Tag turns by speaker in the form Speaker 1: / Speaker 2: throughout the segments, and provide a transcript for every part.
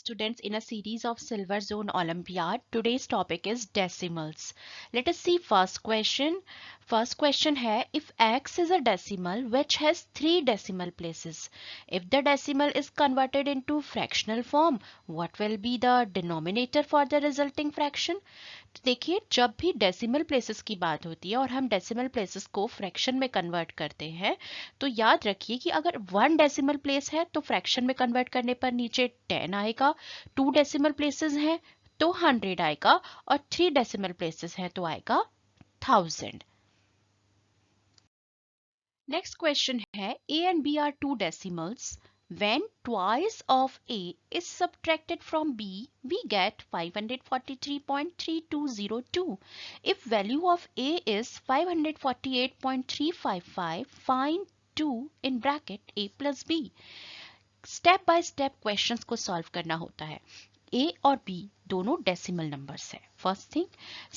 Speaker 1: students in a series of Silver Zone Olympiad. Today's topic is decimals. Let us see first question. First question है, if x is a decimal which has 3 decimal places, if the decimal is converted into fractional form, what will be the denominator for the resulting fraction? तो देखिए, जब भी decimal places की बात होती है और हम डेसिमल प्लेसेस को फ्रैक्शन में कन्वर्ट करते हैं, तो याद रखिए कि अगर 1 डेसिमल प्लेस है तो फ्रैक्शन में कन्वर्ट करने पर नीचे 10 आएगा, 2 डेसिमल प्लेसेस हैं तो 100 आएगा और 3 डेसिमल प्लेसेस हैं तो आएगा 1000. नेक्स्ट क्वेश्चन है, a and b are 2 decimals. When twice of a is subtracted from b, we get 543.3202. If value of a is 548.355, find 2 in bracket a plus b. Step by step questions को solve करना होता है. a और b दोनों decimal numbers है, first thing.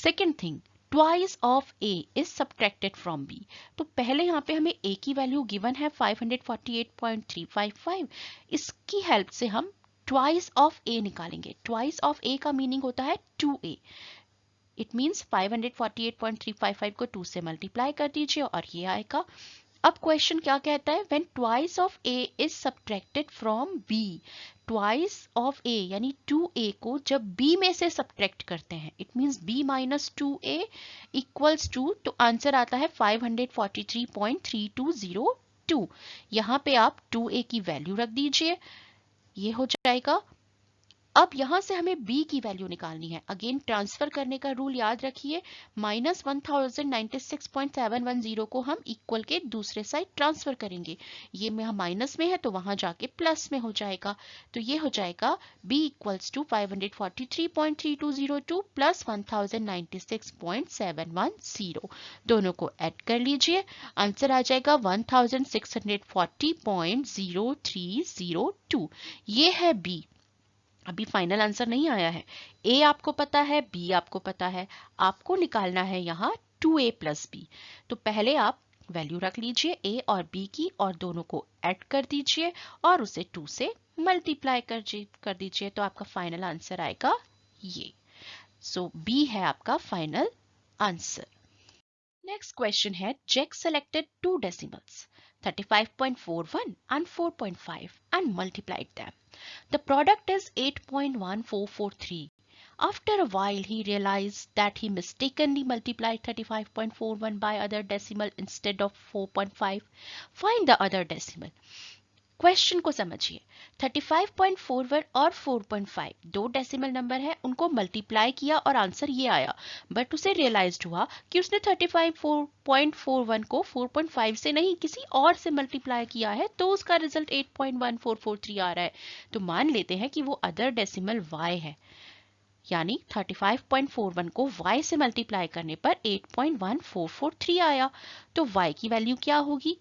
Speaker 1: Second thing, twice of a is subtracted from b. तो पहले यहाँ पे हमें a की वैल्यू गिवन है 548.355. इसकी हेल्प से हम ट्वाइस ऑफ a निकालेंगे. ट्वाइस ऑफ a का मीनिंग होता है 2a. इट मीन्स 548.355 को 2 से मल्टीप्लाई कर दीजिए और ये आएगा. अब क्वेश्चन क्या कहता है, when twice of a is subtracted from b. Twice of a यानी 2a को जब b में से सब्ट्रैक्ट करते हैं, it means b minus 2a equals to, तो आंसर आता है 543.3202. यहाँ पे आप 2a की वैल्यू रख दीजिए, ये हो जाएगा. अब यहां से हमें b की वैल्यू निकालनी है. अगेन ट्रांसफर करने का रूल याद रखिए. माइनस 1096.710 को हम इक्वल के दूसरे साइड ट्रांसफर करेंगे. ये में माइनस में है तो वहां जाके प्लस में हो जाएगा. तो ये हो जाएगा b इक्वल्स टू 543.3202 प्लस 1096.710. दोनों को ऐड कर लीजिए, आंसर आ जाएगा 1640.0302. ये है b. अभी फाइनल आंसर नहीं आया है. a आपको पता है, b आपको पता है, आपको निकालना है यहाँ 2a प्लस b. तो पहले आप वैल्यू रख लीजिए a और b की और दोनों को ऐड कर दीजिए और उसे 2 से मल्टीप्लाई कर दीजिए. तो आपका फाइनल आंसर आएगा ये. सो b है आपका फाइनल आंसर. नेक्स्ट क्वेश्चन है, Jack selected 2 decimals 35.41 and 4.5 and multiplied them. The product is 8.1443. After a while, he realized that he mistakenly multiplied 35.41 by other decimal instead of 4.5. Find the other decimal. Question को समझिए. 35.41 और 4.5 दो decimal number है, उनको multiply किया और answer ये आया. बट उसे रियलाइज्ड हुआ कि उसने 35.41 को 4.5 से नहीं किसी और से मल्टीप्लाई किया है, तो उसका रिजल्ट 8.1443 आ रहा है. तो मान लेते हैं कि वो अदर डेसिमल y है, यानी 35.41 को y से मल्टीप्लाई करने पर 8.1443 आया. तो y की वैल्यू क्या होगी?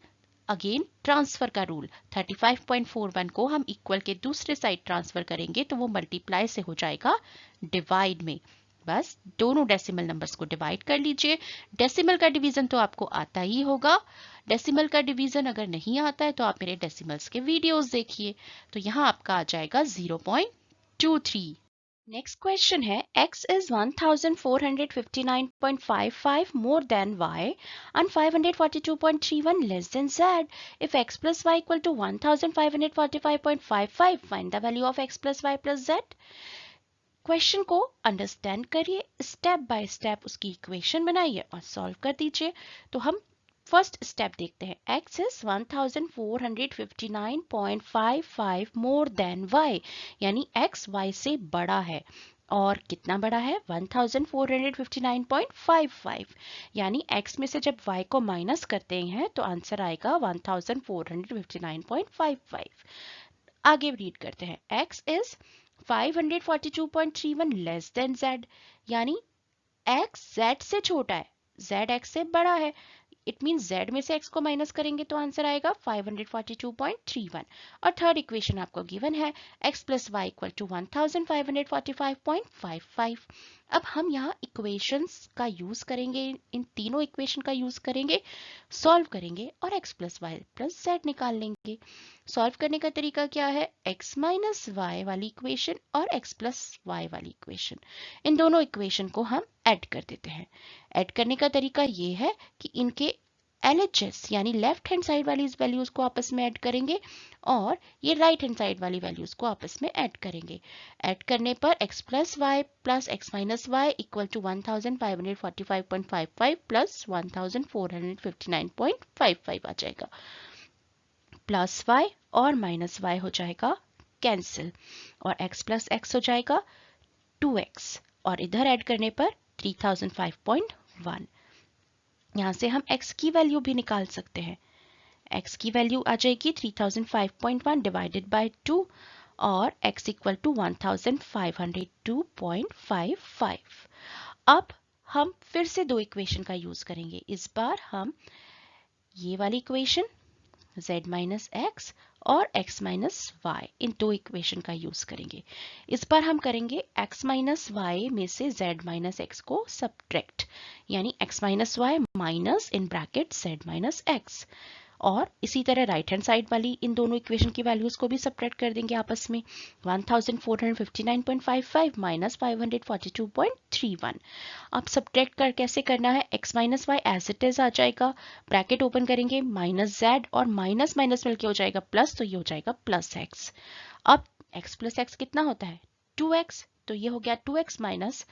Speaker 1: अगेन ट्रांसफर का रूल. 35.41 को हम इक्वल के दूसरे साइड ट्रांसफर करेंगे तो वो मल्टीप्लाई से हो जाएगा डिवाइड में. बस दोनों डेसिमल नंबर्स को डिवाइड कर लीजिए. डेसिमल का डिवीजन तो आपको आता ही होगा. डेसिमल का डिवीजन अगर नहीं आता है तो आप मेरे डेसिमल्स के वीडियोस देखिए. तो यहाँ आपका आ जाएगा 0.23. नेक्स्ट क्वेश्चन है, x is 1459.55 more than y and 542.31 less than z. If x plus y equal to 1545.55, find the value of x plus y plus z. Question को अंडरस्टैंड करिए, स्टेप बाय स्टेप उसकी equation बनाइए और solve कर दीजिए. तो हम first step देखते हैं. x is 1459.55 more than y, यानी x y से बड़ा है. और कितना बड़ा है? 1459.55, यानी x में से जब y को माइनस करते हैं तो आंसर आएगा 1459.55. आगे रीड करते हैं. x is 542.31 less than z, यानी x z से छोटा है, z x से बड़ा है. इट मीन z में से x को माइनस करेंगे तो आंसर आएगा 542.31। और थर्ड इक्वेशन आपको गिवन है x plus y equal to 1545.55। अब हम यहाँ इक्वेशंस का यूज करेंगे, इन तीनों इक्वेशन का यूज करेंगे, सॉल्व करेंगे और x plus y plus z निकाल लेंगे। सॉल्व करने का तरीका क्या है, x माइनस वाई वाली इक्वेशन और x प्लस वाई वाली इक्वेशन, इन दोनों इक्वेशन को हम ऐड कर देते हैं। ऐड करने का तरीका ये है कि इनके LHS यानी लेफ्ट हैंड साइड वाली इस वैल्यूज को आपस में ऐड करेंगे और ये राइट हैंड साइड वाली वैल्यूज को आपस में ऐड करेंगे। ऐड करने पर x plus y plus x minus y equal to 1545.55 plus 1459.55 आ जाएगा। प्लस वाई और माइनस वाई हो जाएगा कैंसिल और x प्लस एक्स हो जाएगा 2x और इधर ऐड करने पर 3005.1। यहाँ से हम x की वैल्यू भी निकाल सकते हैं। x की वैल्यू आ जाएगी 3005.1 डिवाइडेड बाय 2 और x इक्वल टू 1502.55। अब हम फिर से दो इक्वेशन का यूज करेंगे। इस बार हम ये वाली इक्वेशन z माइनस एक्स और x माइनस वाई, इन दो इक्वेशन का यूज करेंगे। इस बार हम करेंगे x माइनस वाई में से z माइनस एक्स को सब्ट्रैक्ट, यानी x minus y minus in bracket z minus x. और इसी तरह राइट हैंड साइड वाली इन दोनों इक्वेशन की वैल्यूज को भी सब्ट्रैक्ट कर देंगे आपस में। 1459.55 माइनस 542.31। अब सब्ट्रैक्ट कर कैसे करना है, x minus Y as it is आ जाएगा, ब्रैकेट ओपन करेंगे माइनस z और माइनस माइनस मिलके हो जाएगा प्लस, तो ये हो जाएगा प्लस x। अब x प्लस एक्स कितना होता है 2x, तो ये हो गया 2x minus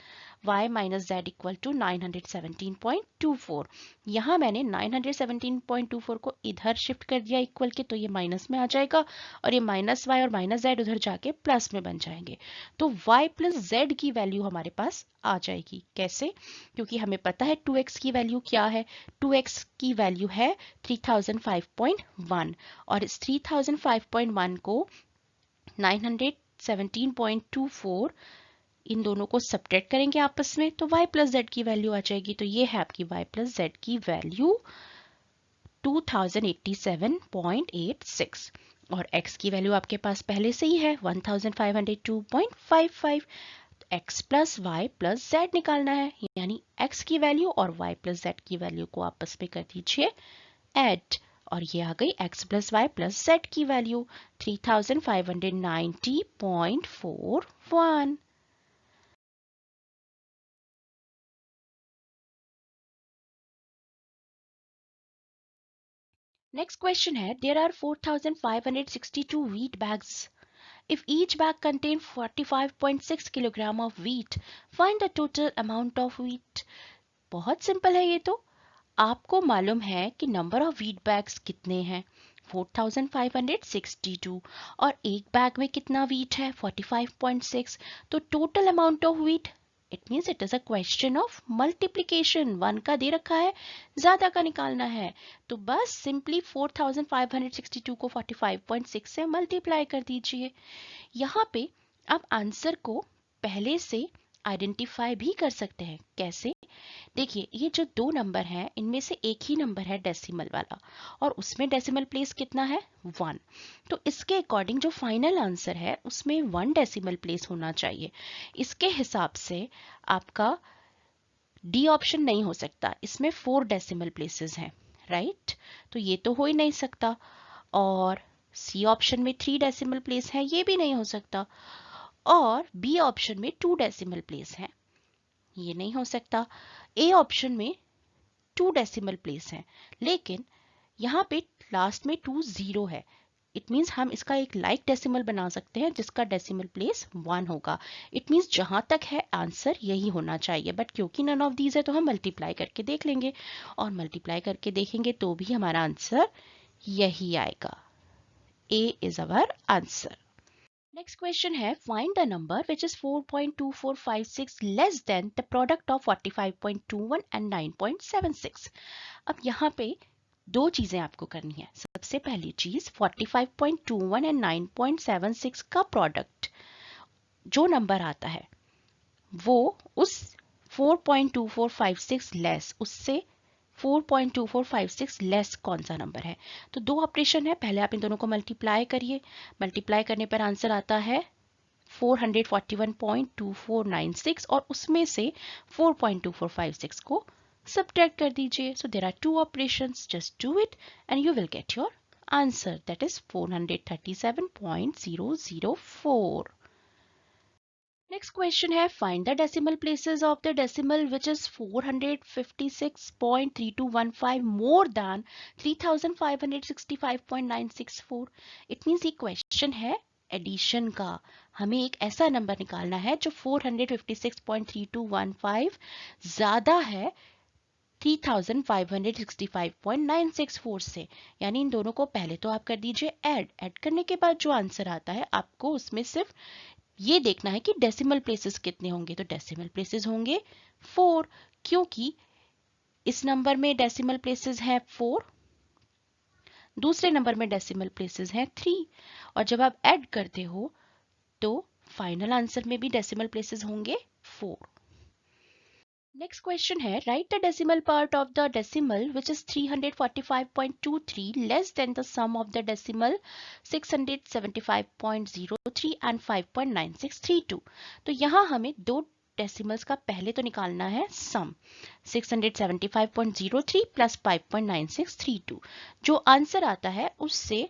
Speaker 1: y minus z equal to 917.24। यहाँ मैंने 917.24 को इधर शिफ्ट कर दिया इक्वल के, तो ये माइनस में आ जाएगा और ये माइनस y और माइनस z उधर जाके प्लस में बन जाएंगे। तो y प्लस z की वैल्यू हमारे पास आ जाएगी। कैसे, क्योंकि हमें पता है 2x की वैल्यू क्या है, 2x की वैल्यू है 3005.1 और इस 3005.1 को 917.24 इन दोनों को सब्ट्रैक्ट करेंगे आपस में, तो y प्लस z की वैल्यू आ जाएगी। तो ये है आपकी y प्लस z की वैल्यू 2087.86 और x की वैल्यू आपके पास पहले से ही है 1502.55। x plus y plus z निकालना है, यानी x की वैल्यू और y प्लस z की वैल्यू को आपस में कर दीजिए ऐड और ये आ गई x plus y plus z की वैल्यू 3590.41। Next question है, there are 4562 wheat bags. If each bag contains 45.6 kilogram of wheat, find the total amount of wheat. बहुत सिंपल है ये तो। आपको मालूम है कि नंबर ऑफ व्हीट बैग्स कितने हैं 4562 और एक बैग में कितना व्हीट है 45.6, तो total amount of wheat, it means it is a question of multiplication. 1 का दे रखा है, ज्यादा का निकालना है, तो बस सिंपली 4562 को 45.6 से मल्टीप्लाई कर दीजिए। यहाँ पे आप आंसर को पहले से आइडेंटिफाई भी कर सकते हैं। कैसे, देखिए ये जो दो नंबर हैं इनमें से एक ही नंबर है डेसिमल वाला और उसमें डेसिमल प्लेस कितना है 1, तो इसके अकॉर्डिंग जो फाइनल आंसर है उसमें 1 डेसिमल प्लेस होना चाहिए। इसके हिसाब से आपका डी ऑप्शन नहीं हो सकता, इसमें 4 डेसिमल प्लेसेस हैं, राइट, तो ये तो हो ही नहीं सकता। और सी ऑप्शन में 3 डेसिमल प्लेस है, ये भी नहीं हो सकता। और बी ऑप्शन में 2 डेसिमल प्लेस है, ये नहीं हो सकता। ए ऑप्शन में 2 डेसिमल प्लेस है, लेकिन यहाँ पे लास्ट में 2 0 है, इट मींस हम इसका एक लाइक डेसिमल बना सकते हैं जिसका डेसिमल प्लेस 1 होगा। इट मींस जहां तक है आंसर यही होना चाहिए, बट क्योंकि नन ऑफ दीज है तो हम मल्टीप्लाई करके देख लेंगे और मल्टीप्लाई करके देखेंगे तो भी हमारा आंसर यही आएगा। A is our answer. Next question है, find the number which is 4.2456 less than the product of 45.21 and 9.76। अब यहाँ पे दो चीजें आपको करनी है। सबसे पहली चीज 45.21 एंड 9.76 का प्रोडक्ट जो नंबर आता है वो उस 4.2456 लेस उससे 4.2456 लेस कौन सा नंबर है। तो दो ऑपरेशन है, पहले आप इन दोनों को मल्टीप्लाई करिए, मल्टीप्लाई करने पर आंसर आता है 441.2496 और उसमें से 4.2456 को subtract कर दीजिए. So there are two operations, just do it and you will get your answer, that is 437.004. Next question है, find the decimal places of the decimal which is 456.3215 more than 3565.964. It means ये question है addition का, हमें एक ऐसा number निकालना है जो 456.3215 ज्यादा है 3565.964 से, यानी इन दोनों को पहले तो आप कर दीजिए ऐड करने के बाद जो आंसर आता है आपको उसमें सिर्फ ये देखना है कि डेसिमल प्लेसेस कितने होंगे। तो डेसिमल प्लेसेस होंगे 4, क्योंकि इस नंबर में डेसिमल प्लेसेस है 4, दूसरे नंबर में डेसिमल प्लेसेस है 3, और जब आप ऐड करते हो तो फाइनल आंसर में भी डेसिमल प्लेसेस होंगे 4. नेक्स्ट क्वेश्चन है, write the decimal part of the decimal which is 345.23 less than the sum of the decimal 675.03 and 5.9632. तो यहाँ हमें दो डेसिमल्स का पहले तो निकालना है सम, 675.03 प्लस 5.9632. जो आंसर आता है उससे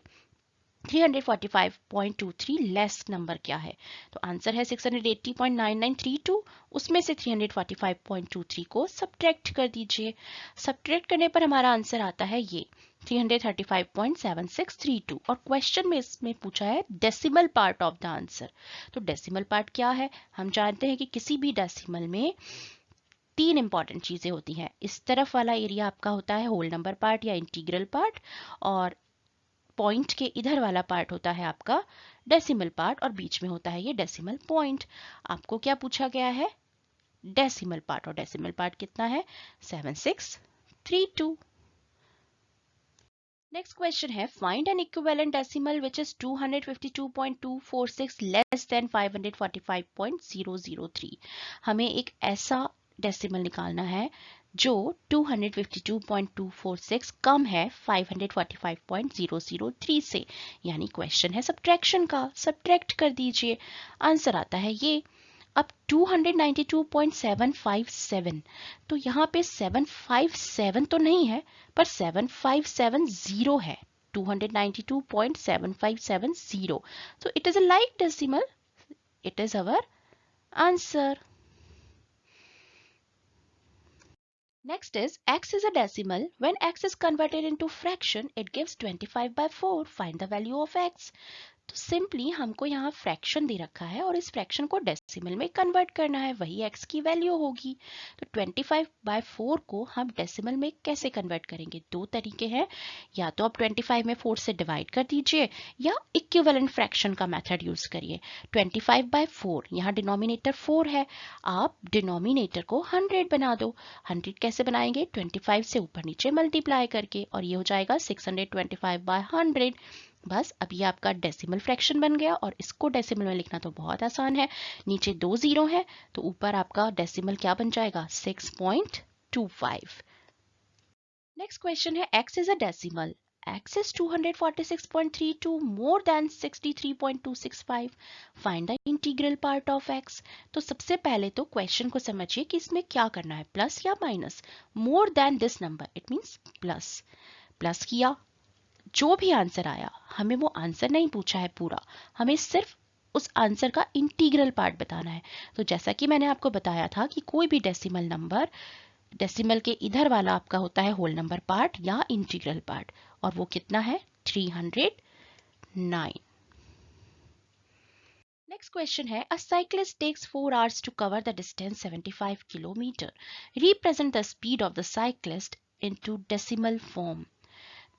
Speaker 1: 345.23 लेस नंबर क्या है। तो आंसर है 680.9932, उसमें से 345.23 को सब्ट्रैक्ट कर दीजिए। सब्ट्रैक्ट करने पर हमारा आंसर आता है ये 335.7632, और क्वेश्चन में इसमें पूछा है decimal part of the answer. तो डेसिमल पार्ट क्या है, हम जानते हैं कि किसी भी डेसिमल में 3 इंपॉर्टेंट चीजें होती हैं। इस तरफ वाला एरिया आपका होता है होल नंबर पार्ट या इंटीग्रल पार्ट, और पॉइंट के इधर वाला पार्ट होता है आपका डेसिमल पार्ट, और बीच में होता है ये डेसिमल पॉइंट। आपको क्या पूछा गया है, डेसिमल पार्ट, और डेसिमल पार्ट कितना है 7632. नेक्स्ट क्वेश्चन है, find N equivalent decimal which is 252.246 less than 545.003. हमें एक ऐसा डेसिमल निकालना है जो 252.246 कम है 545.003 से, यानी क्वेश्चन है सब्ट्रैक्शन का, सब्ट्रैक्ट कर दीजिए, आंसर आता है ये। अब 292.757, तो यहाँ पे 757 तो नहीं है पर 7570 है, 292.7570, so it is a like decimal, it is our answer. Next is x is a decimal. When x is converted into fraction, it gives 25/4. Find the value of x. तो सिंपली हमको यहाँ फ्रैक्शन दे रखा है और इस fraction को decimal में convert करना है, वही x की वैल्यू होगी। तो 25/4 को हम डेसिमल में कैसे कन्वर्ट करेंगे, दो तरीके हैं, या तो आप 25 में 4 से डिवाइड कर दीजिए या इक्विवेलेंट फ्रैक्शन का मेथड यूज करिए। 25/4, यहाँ डिनोमिनेटर 4 है, आप डिनोमिनेटर को 100 बना दो। 100 कैसे बनाएंगे, 25 से ऊपर नीचे मल्टीप्लाई करके, और ये हो जाएगा 625/100। बस अब ये आपका डेसिमल फ्रैक्शन बन गया, और इसको डेसिमल में लिखना तो बहुत आसान है, नीचे 2 जीरो है तो ऊपर आपका डेसिमल क्या बन जाएगा 6.25. नेक्स्ट क्वेश्चन है, x is a decimal, x is 246.32 more than 63.265. Find the integral part of x. तो सबसे पहले तो क्वेश्चन को समझिए कि इसमें क्या करना है, प्लस या minus. more than this number, it means plus, plus किया, जो भी आंसर आया, हमें वो आंसर नहीं पूछा है पूरा, हमें सिर्फ उस आंसर का इंटीग्रल पार्ट बताना है। तो जैसा कि मैंने आपको बताया था कि कोई भी डेसिमल नंबर, डेसिमल के इधर वाला आपका होता है होल नंबर पार्ट या इंटीग्रल पार्ट, और वो कितना है 309. नेक्स्ट क्वेश्चन है, a cyclist takes 4 hours to cover the distance 75 kilometer. Represent the speed of the cyclist into decimal form.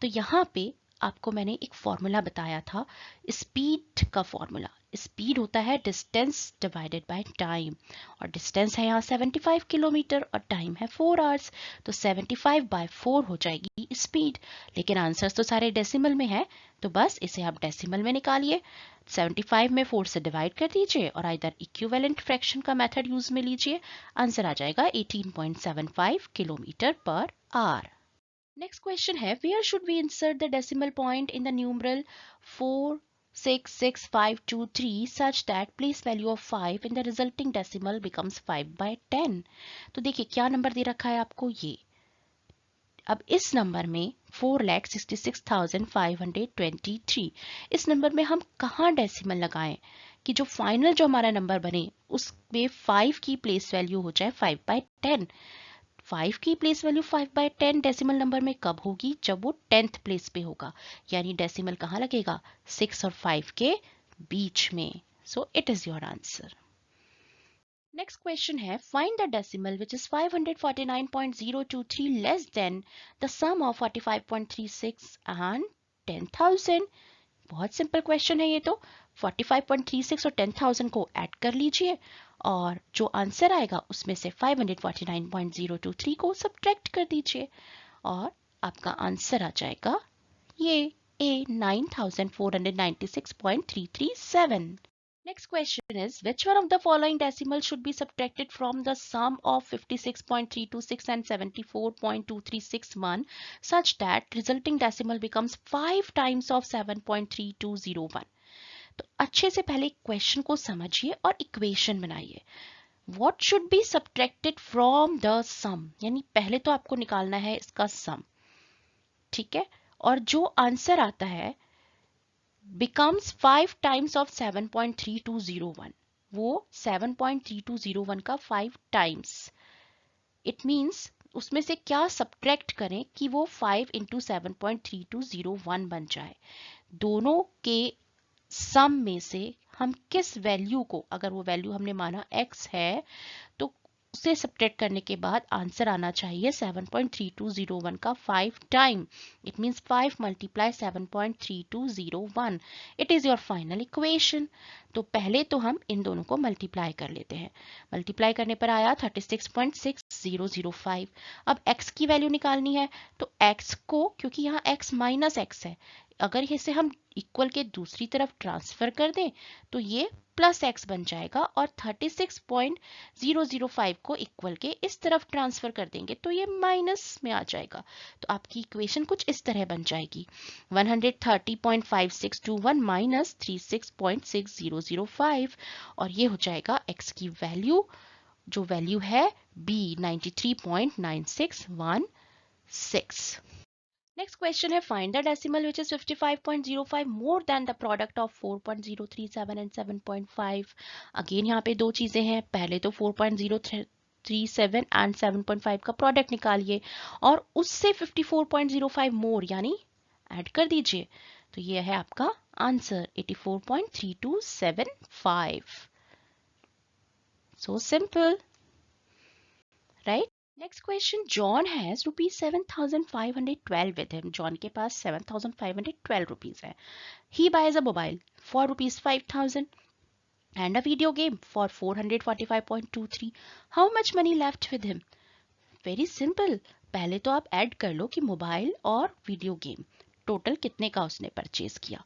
Speaker 1: तो यहाँ पे आपको मैंने एक फॉर्मूला बताया था, स्पीड का फॉर्मूला। स्पीड होता है डिस्टेंस डिवाइडेड बाय टाइम, और डिस्टेंस है यहाँ 75 किलोमीटर और टाइम है 4 आवर्स, तो 75/4 हो जाएगी स्पीड। लेकिन आंसर्स तो सारे डेसिमल में है, तो बस इसे आप डेसिमल में निकालिए, 75 में 4 से डिवाइड कर दीजिए और इधर इक्विवेलेंट फ्रैक्शन का मेथड यूज में लीजिए, आंसर आ जाएगा 18.75 kilometre per hour. Next question है where should we insert the decimal point in the numeral 46652 such that place value of 5 in the resulting decimal becomes 5/10। तो देखिए क्या नंबर दे रखा है आपको ये। अब इस नंबर में 4,66,523, इस नंबर में हम कहाँ डेसिमल लगाएं कि जो फाइनल जो हमारा नंबर बने उसमें 5 की प्लेस वैल्यू हो जाए 5/10। 5 की प्लेस वैल्यू 5/10 डेसिमल नंबर में कब होगी? जब वो 10th प्लेस पे होगा, यानी डेसिमल कहाँ लगेगा? 6 और 5 के बीच में। So it is your answer. Next question है find the decimal which is 549.023 less than the sum of 45.36 and 10,000। बहुत सिंपल क्वेश्चन है ये तो। 45.36 और 10,000 को ऐड कर लीजिए और जो आंसर आएगा उसमें से 549.023 को सब्ट्रैक्ट कर दीजिए और आपका आंसर आ जाएगा ये A 9,496.337। Next question is which one of the following decimals should be subtracted from the sum of 56.326 and 74.2361 such that resulting decimal becomes 5 times of 7.3201। तो अच्छे से पहले क्वेश्चन को समझिए और इक्वेशन बनाइए। What should be subtracted from the sum, यानी पहले तो आपको निकालना है इसका सम, ठीक है, और जो आंसर आता है becomes 5 times of 7.3201, वो 7.3201 का 5 times, इट मीन्स उसमें से क्या सब्ट्रैक्ट करें कि वो 5 इंटू 7.3201 बन जाए। दोनों के सम में से हम किस वैल्यू को, अगर वो वैल्यू हमने माना x है तो उसे सब्ट्रैक्ट करने के बाद आंसर आना चाहिए 7.3201 का 5 time. It means 5 multiply 7.3201। It is your final equation. तो पहले तो हम इन दोनों को मल्टीप्लाई कर लेते हैं। मल्टीप्लाई करने पर आया 36.6005। अब x की वैल्यू निकालनी है तो x को, क्योंकि यहाँ x माइनस एक्स है, अगर इसे हम इक्वल के दूसरी तरफ ट्रांसफर कर दें तो ये प्लस एक्स बन जाएगा और 36.005 को इक्वल के इस तरफ ट्रांसफर कर देंगे तो ये माइनस में आ जाएगा। तो आपकी इक्वेशन कुछ इस तरह बन जाएगी 130.5621 माइनस 36.6005 और ये हो जाएगा x की वैल्यू, जो वैल्यू है b 93.9616। Next question है find the decimal which is 55.05 more than the product of 4.037 and 7.5। Again यहाँ पे दो चीजें हैं, पहले तो 4.037 and 7.5 का प्रोडक्ट निकालिए और उससे 54.05 मोर यानी ऐड कर दीजिए। तो ये है आपका answer 84.3275। So simple, right? Next question, John has rupees 7,512 with him. John के पास 7,512 rupees है. He buys a mobile for rupees 5,000 and a video game for 445.23. How much money left with him? Very simple. पहले तो आप add कर लो कि mobile और video game total कितने का उसने परचेज किया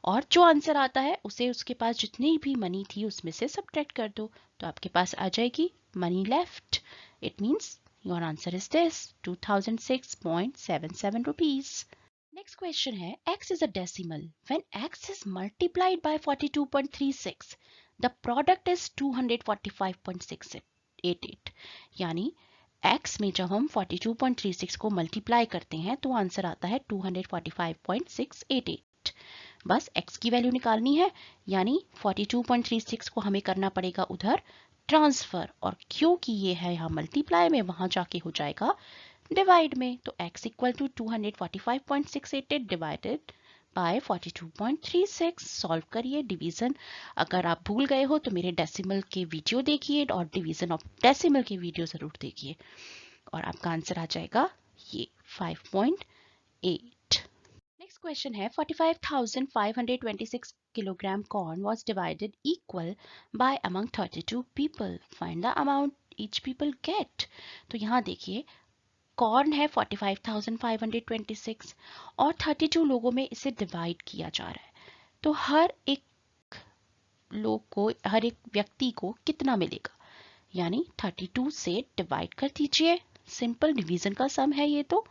Speaker 1: और जो आंसर आता है उसे उसके पास जितनी भी मनी थी उसमें से सब्ट्रैक्ट कर दो तो आपके पास आ जाएगी money left. It means your answer is this 2006.77 rupees। Next question है x is a decimal when x is multiplied by 42.36 the product is 245.688। यानी x में जब हम 42.36 को मल्टीप्लाई करते हैं तो आंसर आता है 245.688। बस x की वैल्यू निकालनी है यानी 42.36 को हमें करना पड़ेगा उधर ट्रांसफर और क्योंकि ये है यहाँ मल्टीप्लाई में वहां जाके हो जाएगा डिवाइड में। तो x equal to 245.688 divided by 42.36। Solve करिए डिवीजन। अगर आप भूल गए हो तो मेरे डेसिमल के वीडियो देखिए और डिवीजन ऑफ डेसिमल के वीडियो जरूर देखिए और आपका आंसर आ जाएगा ये 5.8। नेक्स्ट क्वेश्चन है 45,526 kilogram corn was divided equal by among 32 people. Find the amount each people get. तो यहाँ देखिए कॉर्न है 45,526 और 32 लोगों में इसे डिवाइड किया जा रहा है तो हर एक व्यक्ति को कितना मिलेगा, यानी 32 से डिवाइड कर दीजिए। सिंपल डिवीजन का सम है ये तो।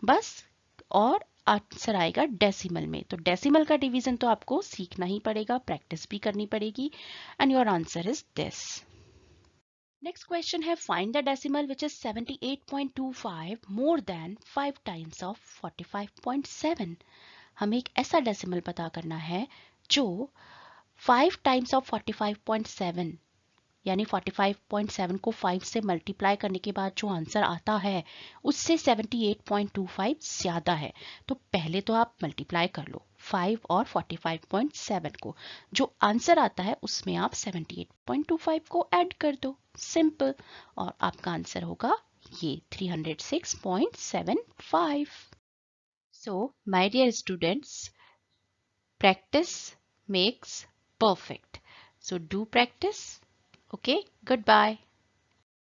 Speaker 1: बस, और आंसर आएगा डेसिमल में। तो डेसिमल का डिवीजन तो आपको सीखना ही पड़ेगा, प्रैक्टिस भी करनी पड़ेगी, and your answer is this. Next question है, find the decimal which is 78.25 more than 5 times of 45.7। हमें एक ऐसा डेसिमल पता करना है जो 5 टाइम्स ऑफ 45.7, यानी 45.7 को 5 से मल्टीप्लाई करने के बाद जो आंसर आता है उससे 78.25 ज्यादा है। तो पहले तो आप मल्टीप्लाई कर लो 5 और 45.7 को, जो आंसर आता है उसमें आप 78.25 को ऐड कर दो, सिंपल, और आपका आंसर होगा ये 306.75। So my dear students, practice makes perfect. So do practice. Okay, goodbye.